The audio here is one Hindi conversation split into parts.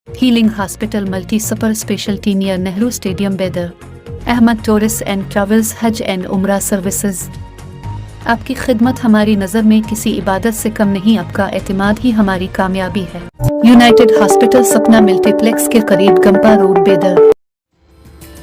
Healing Hospital Multi Super Specialty near Nehru Stadium Bedar. Ahmad Tourist and Travels Hajj and Umrah Services. आपकी खिदमत हमारी नज़र में किसी इबादत से कम नहीं, आपका एतमाद ही हमारी कामयाबी है। यूनाइटेड हॉस्पिटल सपना मल्टीप्लेक्स के करीब गंपा रोड बेदर।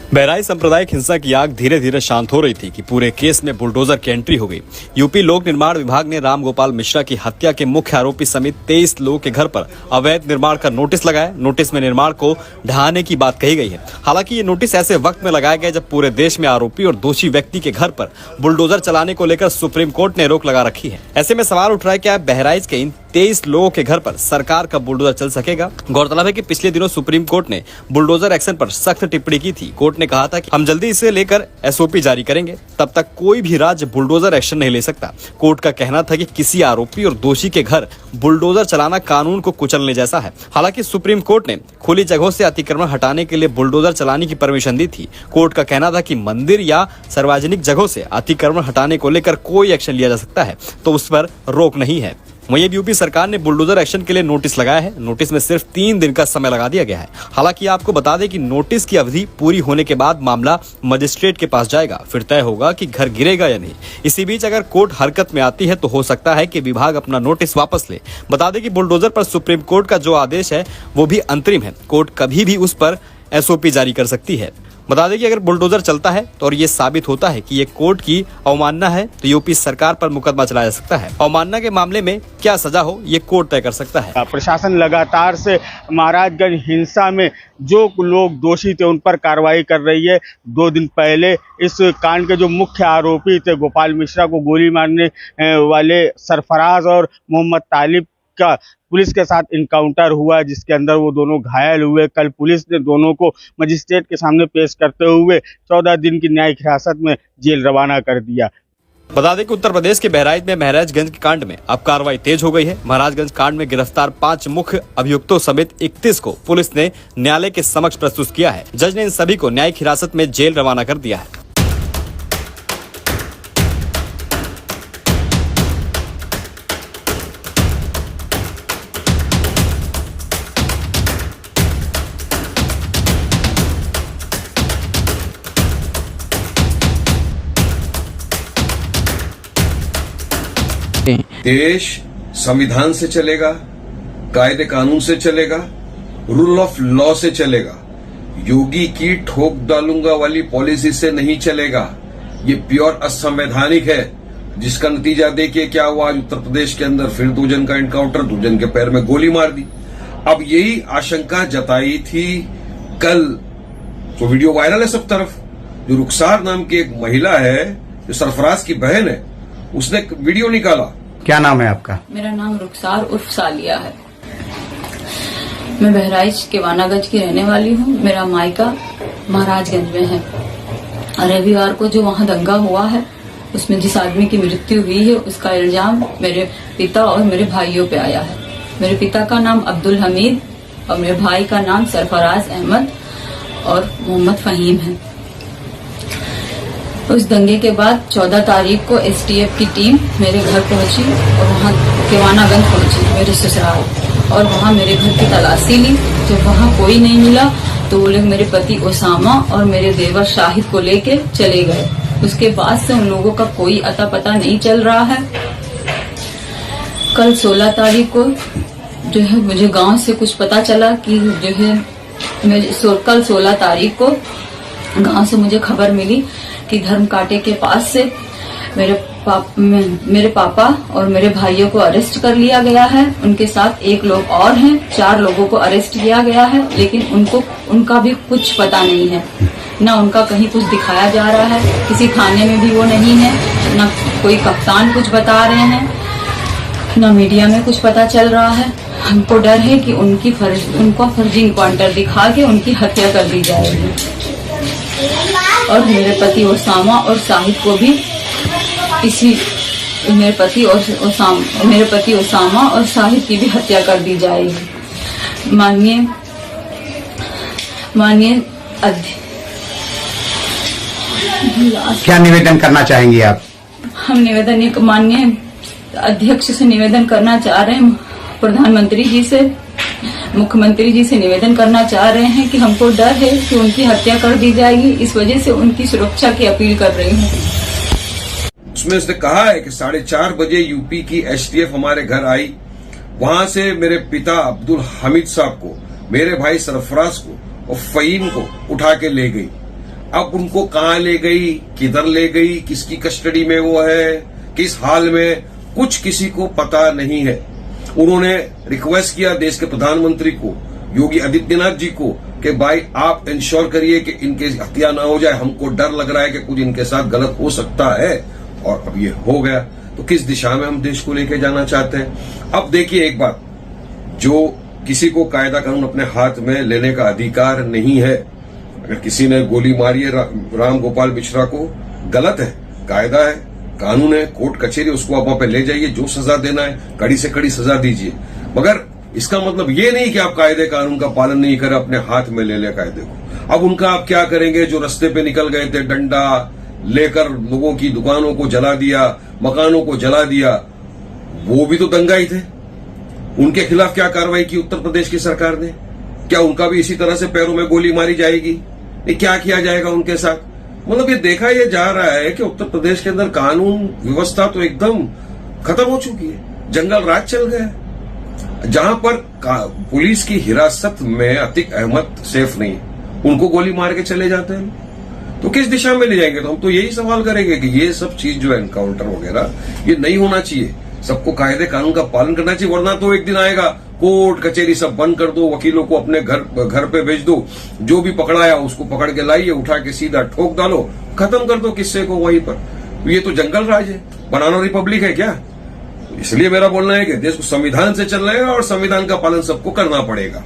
बहराइच सांप्रदायिक हिंसा की आग धीरे धीरे शांत हो रही थी कि पूरे केस में बुलडोजर की एंट्री हो गई। यूपी लोक निर्माण विभाग ने राम गोपाल मिश्रा की हत्या के मुख्य आरोपी समेत 23 लोगों के घर पर अवैध निर्माण का नोटिस लगाया। नोटिस में निर्माण को ढहाने की बात कही गई है। हालांकि ये नोटिस ऐसे वक्त में लगाया गया जब पूरे देश में आरोपी और दोषी व्यक्ति के घर पर बुलडोजर चलाने को लेकर सुप्रीम कोर्ट ने रोक लगा रखी है। ऐसे में सवाल उठ रहा है कि बहराइच के इन 23 लोगों के घर पर सरकार का बुलडोजर चल सकेगा। गौरतलब है कि पिछले दिनों सुप्रीम कोर्ट ने बुलडोजर एक्शन पर सख्त टिप्पणी की थी। कोर्ट ने कहा था कि हम जल्दी इसे लेकर एसओपी जारी करेंगे, तब तक कोई भी राज्य बुलडोजर एक्शन नहीं ले सकता। कोर्ट का कहना था कि किसी आरोपी और दोषी के घर बुलडोजर चलाना कानून को कुचलने जैसा है। हालांकि सुप्रीम कोर्ट ने खुली जगहों से अतिक्रमण हटाने के लिए बुलडोजर चलाने की परमिशन दी थी। कोर्ट का कहना था कि मंदिर या सार्वजनिक जगहों से अतिक्रमण हटाने को लेकर कोई एक्शन लिया जा सकता है, तो उस पर रोक नहीं है। वहीं यूपी सरकार ने बुलडोजर एक्शन के लिए नोटिस लगाया है। नोटिस में सिर्फ 3 दिन का समय लगा दिया गया है। हालांकि आपको बता दें कि नोटिस की अवधि पूरी होने के बाद मामला मजिस्ट्रेट के पास जाएगा, फिर तय होगा कि घर गिरेगा या नहीं। इसी बीच अगर कोर्ट हरकत में आती है तो हो सकता है कि विभाग अपना नोटिस वापस ले। बता दें कि बुलडोजर पर सुप्रीम कोर्ट का जो आदेश है वो भी अंतरिम है। कोर्ट कभी भी उस पर एसओपी जारी कर सकती है। बता दें कि अगर बुलडोजर चलता है तो और ये साबित होता है कि ये कोर्ट की अवमानना है तो यूपी सरकार पर मुकदमा चलाया जा सकता है। अवमानना के मामले में क्या सजा हो ये कोर्ट तय कर सकता है। प्रशासन लगातार से महाराजगंज हिंसा में जो लोग दोषी थे उन पर कार्रवाई कर रही है। 2 दिन पहले इस कांड के जो मुख्य आरोपी थे गोपाल मिश्रा को गोली मारने वाले सरफराज और मोहम्मद तालिब का पुलिस के साथ इनकाउंटर हुआ, जिसके अंदर वो दोनों घायल हुए। कल पुलिस ने दोनों को मजिस्ट्रेट के सामने पेश करते हुए 14 दिन की न्यायिक हिरासत में जेल रवाना कर दिया। बता दें कि उत्तर प्रदेश के बहराइच में महाराजगंज के कांड में अब कार्रवाई तेज हो गई है। महाराजगंज कांड में गिरफ्तार 5 मुख्य अभियुक्तों समेत 31 को पुलिस ने न्यायालय के समक्ष प्रस्तुत किया है। जज ने इन सभी को न्यायिक हिरासत में जेल रवाना कर दिया है। देश संविधान से चलेगा, कायदे कानून से चलेगा, रूल ऑफ लॉ से चलेगा। योगी की ठोक डालूंगा वाली पॉलिसी से नहीं चलेगा। ये प्योर असंवैधानिक है, जिसका नतीजा देखिए क्या हुआ। आज उत्तर प्रदेश के अंदर फिर 2 जन का एनकाउंटर, 2 जन के पैर में गोली मार दी। अब यही आशंका जताई थी कल, जो वीडियो वायरल है सब तरफ, जो रुखसार नाम की एक महिला है जो सरफराज की बहन है, उसने एक वीडियो निकाला। क्या नाम है आपका? मेरा नाम रुखसार उर्फ सालिया है। मैं बहराइच के वानागंज की रहने वाली हूँ। मेरा मायका महाराजगंज में है। रविवार को जो वहाँ दंगा हुआ है उसमें जिस आदमी की मृत्यु हुई है उसका इल्जाम मेरे पिता और मेरे भाइयों पे आया है। मेरे पिता का नाम अब्दुल हमीद और मेरे भाई का नाम सरफराज अहमद और मोहम्मद फहीम है। उस दंगे के बाद 14 तारीख को एसटीएफ की टीम मेरे घर पहुंची और वहां केवानागंज पहुंची मेरे ससुराल, और वहां मेरे घर की तलाशी ली। जब वहां कोई नहीं मिला तो वो लोग मेरे पति ओसामा और मेरे देवर शाहिद को लेके चले गए। उसके बाद से उन लोगों का कोई अता पता नहीं चल रहा है। कल 16 तारीख को जो है मुझे गांव से कुछ पता चला कि जो है कल 16 तारीख को गांव से मुझे खबर मिली कि धर्म कांटे के पास से मेरे पापा और मेरे भाइयों को अरेस्ट कर लिया गया है। उनके साथ 1 लोग और हैं। 4 लोगों को अरेस्ट किया गया है, लेकिन उनका भी कुछ पता नहीं है। न उनका कहीं कुछ दिखाया जा रहा है, किसी थाने में भी वो नहीं है, न कोई कप्तान कुछ बता रहे हैं, न मीडिया में कुछ पता चल रहा है। हमको डर है कि उनको फर्जी इनकाउंटर दिखा के उनकी हत्या कर दी जाएगी, और मेरे पति ओसामा और शाहिद को भी मेरे पति ओसामा और शाहिद की भी हत्या कर दी जाएगी। माननीय क्या निवेदन करना चाहेंगे आप? हम माननीय अध्यक्ष से निवेदन करना चाह रहे हैं, प्रधानमंत्री जी से, मुख्यमंत्री जी से निवेदन करना चाह रहे हैं कि हमको डर है कि उनकी हत्या कर दी जाएगी, इस वजह से उनकी सुरक्षा की अपील कर रही हूँ। उसमें उसने कहा है कि 4:30 बजे यूपी की एसटीएफ हमारे घर आई, वहां से मेरे पिता अब्दुल हामिद साहब को, मेरे भाई सरफराज को और फहीम को उठा के ले गई। अब उनको कहाँ ले गई, किधर ले गई, किसकी कस्टडी में वो है, किस हाल में, कुछ किसी को पता नहीं है। उन्होंने रिक्वेस्ट किया देश के प्रधानमंत्री को, योगी आदित्यनाथ जी को, कि भाई आप इंश्योर करिए कि इनके हत्या ना हो जाए, हमको डर लग रहा है कि कुछ इनके साथ गलत हो सकता है। और अब ये हो गया, तो किस दिशा में हम देश को लेके जाना चाहते हैं। अब देखिए एक बात, जो किसी को कायदा कानून अपने हाथ में लेने का अधिकार नहीं है। अगर किसी ने गोली मारी है राम गोपाल मिश्रा को, गलत है, कायदा है, कानून है, कोर्ट कचहरी, उसको आप वहां पे ले जाइए, जो सजा देना है कड़ी से कड़ी सजा दीजिए। मगर इसका मतलब ये नहीं कि आप कायदे कानून का पालन नहीं करें, अपने हाथ में ले कायदे को। अब उनका आप क्या करेंगे? जो रास्ते पे निकल गए थे डंडा लेकर, लोगों की दुकानों को जला दिया, मकानों को जला दिया, वो भी तो दंगाई थे। उनके खिलाफ क्या कार्रवाई की उत्तर प्रदेश की सरकार ने? क्या उनका भी इसी तरह से पैरों में गोली मारी जाएगी? ये क्या किया जाएगा उनके साथ? मतलब ये देखा ये जा रहा है कि उत्तर प्रदेश के अंदर कानून व्यवस्था तो एकदम खत्म हो चुकी है, जंगल राज चल गया है। जहां पर पुलिस की हिरासत में अतीक अहमद सेफ नहीं, उनको गोली मार के चले जाते हैं, तो किस दिशा में ले जाएंगे? तो हम तो यही सवाल करेंगे कि ये सब चीज जो है एनकाउंटर वगैरह, ये नहीं होना चाहिए। सबको कायदे कानून का पालन करना चाहिए, वरना तो एक दिन आएगा कोर्ट कचहरी सब बंद कर दो, वकीलों को अपने घर पे भेज दो, जो भी पकड़ाया उसको पकड़ के लाइए, उठा के सीधा ठोक डालो, खत्म कर दो किस्से को वहीं पर। ये तो जंगल राज है, बनाना रिपब्लिक है क्या? इसलिए मेरा बोलना है कि देश को संविधान से चलना है और संविधान का पालन सबको करना पड़ेगा।